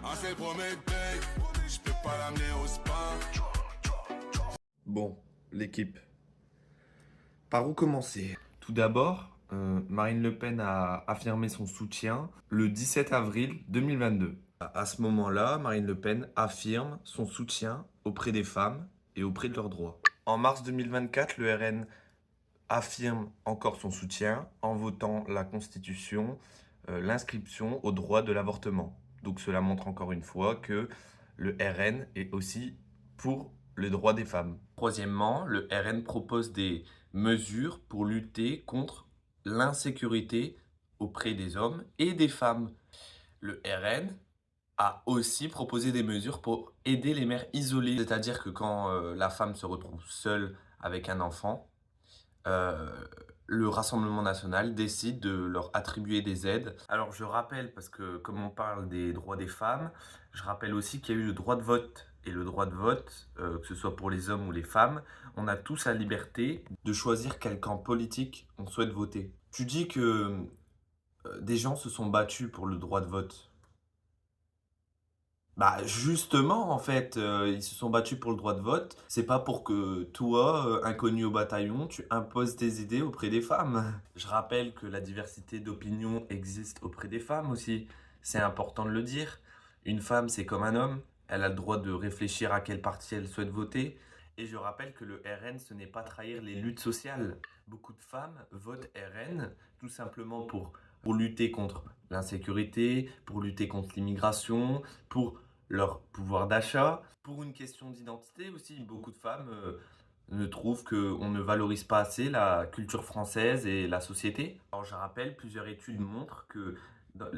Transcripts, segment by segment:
Assez prometteur, je peux pas l'amener au spa. Bon, l'équipe. Par où commencer? Tout d'abord, Marine Le Pen a affirmé son soutien le 17 avril 2022. À ce moment-là, Marine Le Pen affirme son soutien auprès des femmes et auprès de leurs droits. En mars 2024, le RN affirme encore son soutien en votant la Constitution, l'inscription au droit de l'avortement. Donc cela montre encore une fois que le RN est aussi pour le droit des femmes. Troisièmement, le RN propose des mesures pour lutter contre l'insécurité auprès des hommes et des femmes. Le RN a aussi proposé des mesures pour aider les mères isolées, c'est-à-dire que quand la femme se retrouve seule avec un enfant, euh, le Rassemblement national décide de leur attribuer des aides. Alors je rappelle, parce que comme on parle des droits des femmes, je rappelle aussi qu'il y a eu le droit de vote. Et le droit de vote, que ce soit pour les hommes ou les femmes, on a tous la liberté de choisir quel camp politique on souhaite voter. Tu dis que des gens se sont battus pour le droit de vote. Bah justement, en fait, ils se sont battus pour le droit de vote. C'est pas pour que toi, inconnu au bataillon, tu imposes tes idées auprès des femmes. Je rappelle que la diversité d'opinion existe auprès des femmes aussi. C'est important de le dire. Une femme, c'est comme un homme. Elle a le droit de réfléchir à quel parti elle souhaite voter. Et je rappelle que le RN, ce n'est pas trahir les luttes sociales. Beaucoup de femmes votent RN tout simplement pour lutter contre l'insécurité, pour lutter contre l'immigration, pour leur pouvoir d'achat. Pour une question d'identité aussi, beaucoup de femmes ne trouvent qu'on ne valorise pas assez la culture française et la société. Alors je rappelle, plusieurs études montrent que dans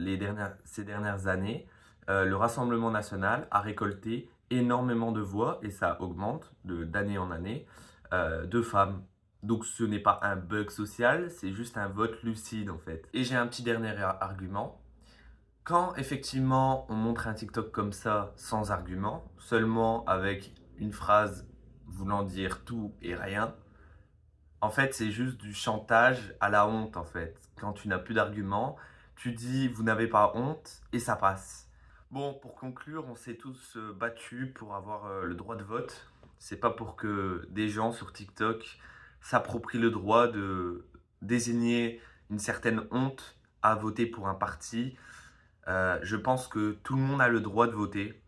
ces dernières années, le Rassemblement national a récolté énormément de voix, et ça augmente d'année en année, de femmes. Donc ce n'est pas un bug social, c'est juste un vote lucide en fait. Et j'ai un petit dernier argument. Quand effectivement on montre un TikTok comme ça sans argument, seulement avec une phrase voulant dire tout et rien, en fait c'est juste du chantage à la honte en fait. Quand tu n'as plus d'arguments, tu dis vous n'avez pas honte et ça passe. Bon, pour conclure, on s'est tous battus pour avoir le droit de vote. C'est pas pour que des gens sur TikTok s'approprient le droit de désigner une certaine honte à voter pour un parti. Je pense que tout le monde a le droit de voter.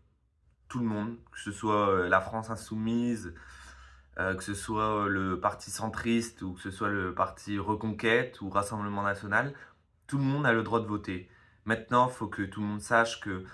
Tout le monde, que ce soit la France insoumise, que ce soit le parti centriste ou que ce soit le parti Reconquête ou Rassemblement national, tout le monde a le droit de voter. Maintenant, il faut que tout le monde sache que